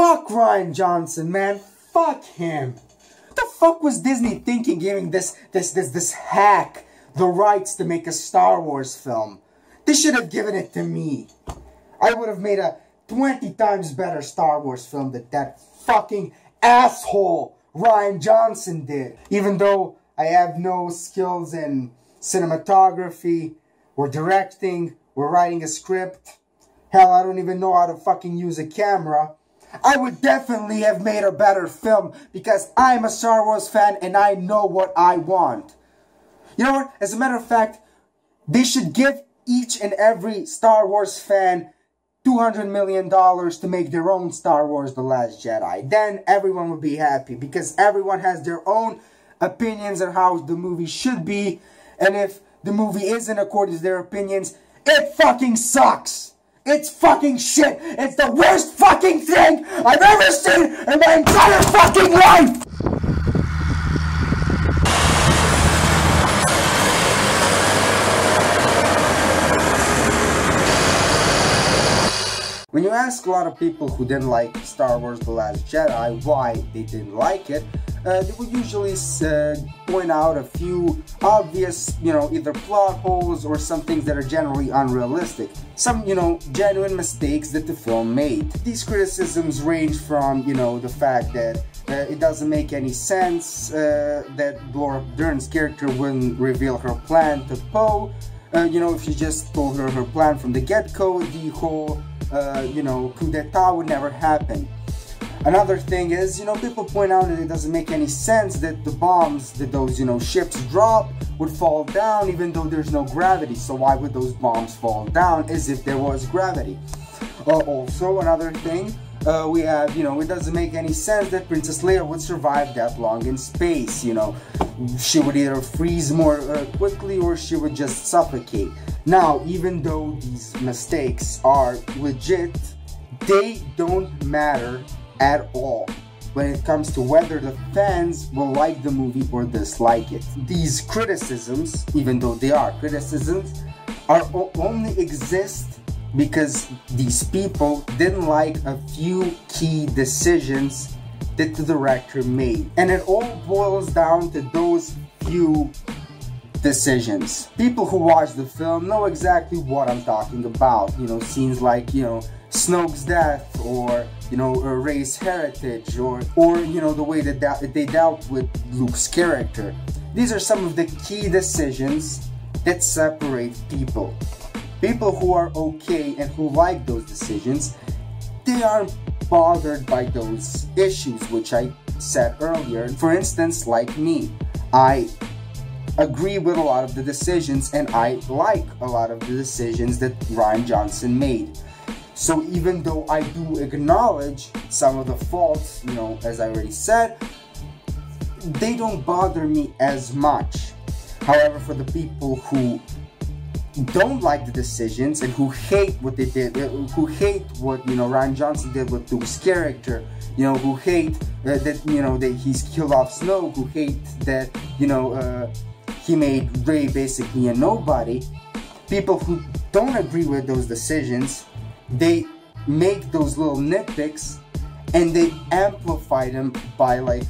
Fuck Rian Johnson, man. Fuck him. What the fuck was Disney thinking giving this hack the rights to make a Star Wars film? They should have given it to me. I would have made a 20 times better Star Wars film than that fucking asshole Rian Johnson did. Even though I have no skills in cinematography, or directing, or writing a script. Hell, I don't even know how to fucking use a camera. I would definitely have made a better film because I'm a Star Wars fan and I know what I want. You know what? As a matter of fact, they should give each and every Star Wars fan $200 million to make their own Star Wars The Last Jedi. Then everyone would be happy because everyone has their own opinions on how the movie should be. And if the movie isn't according to their opinions, it fucking sucks. It's fucking shit. It's the worst fucking thing I've ever seen in my entire fucking life. When you ask a lot of people who didn't like Star Wars The Last Jedi why they didn't like it, they would usually point out a few obvious, either plot holes or some things that are generally unrealistic. Some, genuine mistakes that the film made. These criticisms range from, the fact that it doesn't make any sense that Laura Dern's character wouldn't reveal her plan to Poe. If she just told her her plan from the get-go, the whole, coup d'etat would never happen. Another thing is, people point out that it doesn't make any sense that the bombs that those, ships drop would fall down even though there's no gravity. So why would those bombs fall down as if there was gravity? Also, another thing, we have, it doesn't make any sense that Princess Leia would survive that long in space, She would either freeze more quickly or she would just suffocate. Now, even though these mistakes are legit, they don't matter at all when it comes to whether the fans will like the movie or dislike it. These criticisms, even though they are criticisms, only exist because these people didn't like a few key decisions that the director made. And it all boils down to those few decisions. People who watch the film know exactly what I'm talking about. Scenes like, Snoke's death, or Rey's heritage, or the way that they dealt with Luke's character. These are some of the key decisions that separate people. People who are okay and who like those decisions, they aren't bothered by those issues which I said earlier. For instance, like me, I agree with a lot of the decisions and I like a lot of the decisions that Rian Johnson made. So even though I do acknowledge some of the faults, as I already said, they don't bother me as much. However, for the people who don't like the decisions and who hate what they did, who hate what, Rian Johnson did with Luke's character, who hate that he's killed off Snoke, who hate that, he made Rey basically a nobody, people who don't agree with those decisions, they make those little nitpicks and they amplify them by like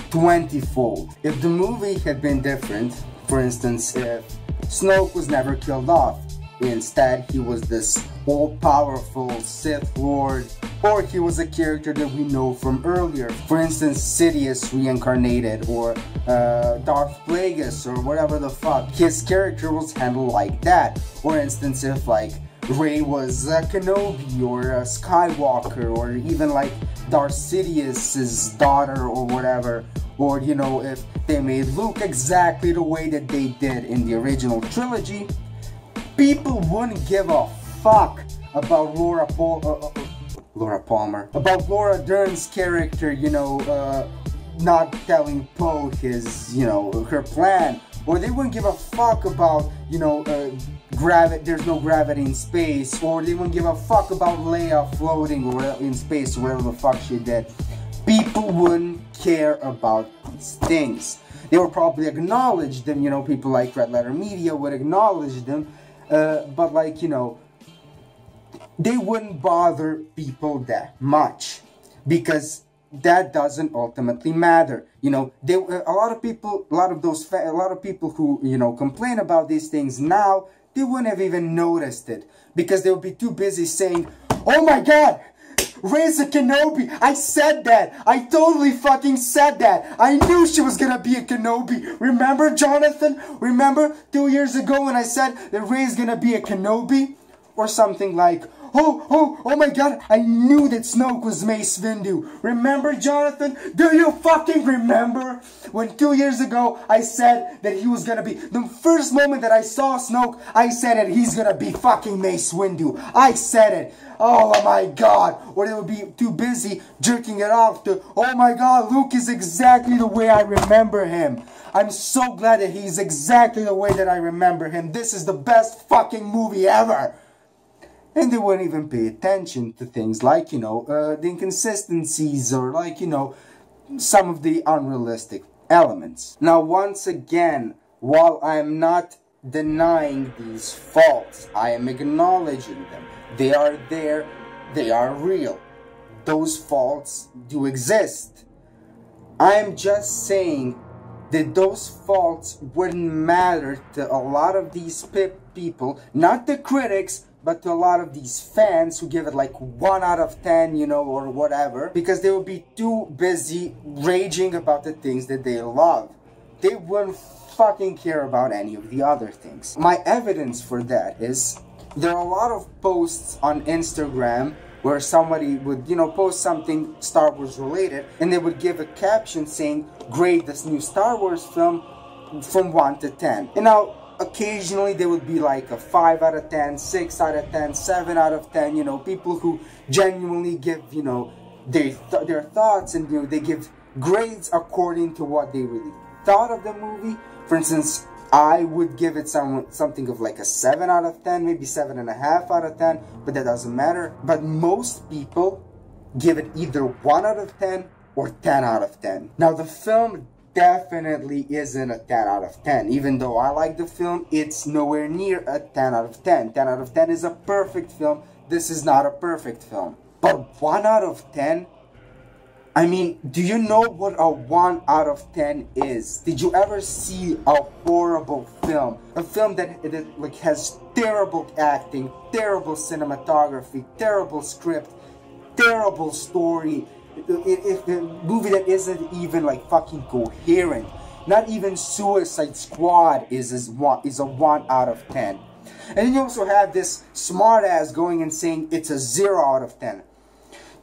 20-fold. If the movie had been different, for instance, if Snoke was never killed off, instead he was this all-powerful Sith Lord, or he was a character that we know from earlier, for instance Sidious reincarnated, or Darth Plagueis, or whatever the fuck, his character was handled like that. For instance, if like Rey was Kenobi or Skywalker, or even like Darth Sidious's daughter or whatever, or if they made Luke exactly the way that they did in the original trilogy, people wouldn't give a fuck about Laura Dern's character, not telling Poe his, her plan, or they wouldn't give a fuck about, there's no gravity in space, or they wouldn't give a fuck about Leia floating or in space or whatever the fuck she did. People wouldn't care about these things. They would probably acknowledge them, people like Red Letter Media would acknowledge them, but like, they wouldn't bother people that much. because that doesn't ultimately matter. You know, a lot of people who, you know, complain about these things now, they wouldn't have even noticed it because they would be too busy saying, "Oh my God, Rey's a Kenobi." I said that. I totally fucking said that. I knew she was gonna be a Kenobi. Remember, Jonathan? Remember 2 years ago when I said that Rey's gonna be a Kenobi? Or something like, oh my God, I knew that Snoke was Mace Windu. Remember, Jonathan? Do you fucking remember when 2 years ago I said that he was gonna be, the first moment that I saw Snoke, I said that he's gonna be fucking Mace Windu. I said it. Oh my God. Or they would be too busy jerking it off to, "Oh my God, Luke is exactly the way I remember him. I'm so glad that he's exactly the way that I remember him. This is the best fucking movie ever." And they wouldn't even pay attention to things like, you know, the inconsistencies or like, you know, some of the unrealistic elements. Now, once again, while I am not denying these faults, I am acknowledging them. They are there, they are real. Those faults do exist. I am just saying that those faults wouldn't matter to a lot of these people, not the critics, but to a lot of these fans who give it like 1 out of 10, you know, or whatever, because they will be too busy raging about the things that they love. They wouldn't fucking care about any of the other things. My evidence for that is there are a lot of posts on Instagram where somebody would, you know, post something Star Wars related, and they would give a caption saying, "Grade this new Star Wars film from 1 to 10. And now, occasionally there would be like a 5 out of 10, 6 out of 10, 7 out of 10, you know, people who genuinely give, you know, their thoughts, and, you know, they give grades according to what they really thought of the movie. For instance, I would give it something of like a 7 out of 10, maybe 7.5 out of 10, but that doesn't matter. But most people give it either 1 out of 10 or 10 out of 10. Now, the film definitely isn't a 10 out of 10. Even though I like the film, it's nowhere near a 10 out of 10. 10 out of 10 is a perfect film. This is not a perfect film. But 1 out of 10? I mean, do you know what a 1 out of 10 is? Did you ever see a horrible film? A film that like has terrible acting, terrible cinematography, terrible script, terrible story, a movie that isn't even like fucking coherent. Not even Suicide Squad is a 1 out of 10. And then you also have this smartass going and saying it's a 0 out of 10.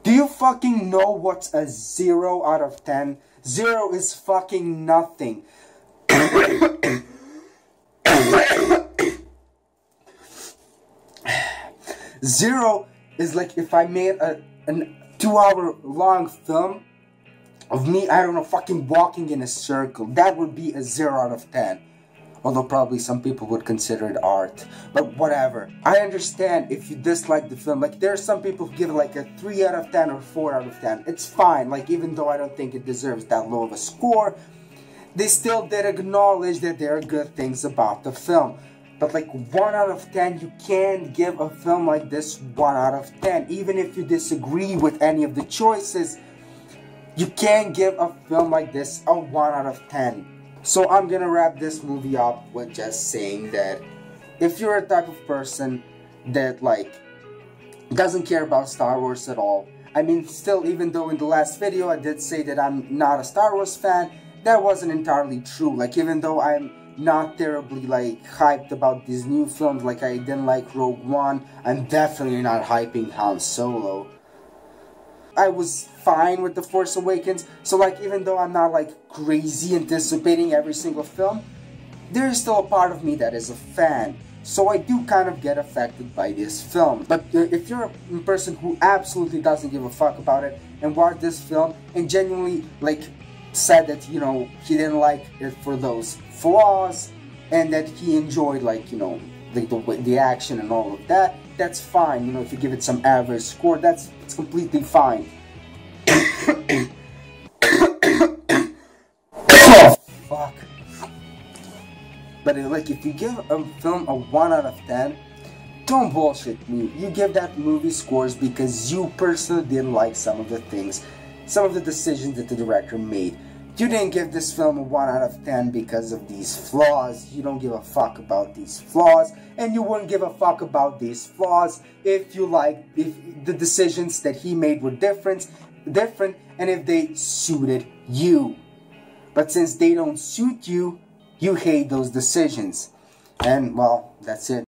Do you fucking know what's a 0 out of 10? 0 is fucking nothing. 0 is like if I made a 2-hour-long film of me, I don't know, fucking walking in a circle. That would be a 0 out of 10. Although probably some people would consider it art. But whatever. I understand if you dislike the film. Like, there are some people who give it like a 3 out of 10 or 4 out of 10. It's fine. Like, even though I don't think it deserves that low of a score, they still did acknowledge that there are good things about the film. But like 1 out of 10, you can't give a film like this 1 out of 10. Even if you disagree with any of the choices, you can't give a film like this a 1 out of 10. So I'm gonna wrap this movie up with just saying that if you're a type of person that like doesn't care about Star Wars at all, I mean, still, even though in the last video I did say that I'm not a Star Wars fan, that wasn't entirely true. Like, even though I'm not terribly like hyped about these new films, like I didn't like Rogue One, I'm definitely not hyping Han Solo. I was fine with The Force Awakens, so like even though I'm not like crazy anticipating every single film, there is still a part of me that is a fan. So I do kind of get affected by this film. But if you're a person who absolutely doesn't give a fuck about it and watched this film and genuinely like said that, you know, he didn't like it for those flaws and that he enjoyed, like, you know, the action and all of that, that's fine. You know, if you give it some average score, it's completely fine. Oh, fuck. But like, if you give a film a 1 out of 10, Don't bullshit me. You give that movie scores because you personally didn't like some of the things, some of the decisions that the director made. You didn't give this film a 1 out of 10 because of these flaws. You don't give a fuck about these flaws, and you wouldn't give a fuck about these flaws if the decisions that he made were different, and if they suited you. But since they don't suit you, you hate those decisions. And well, that's it.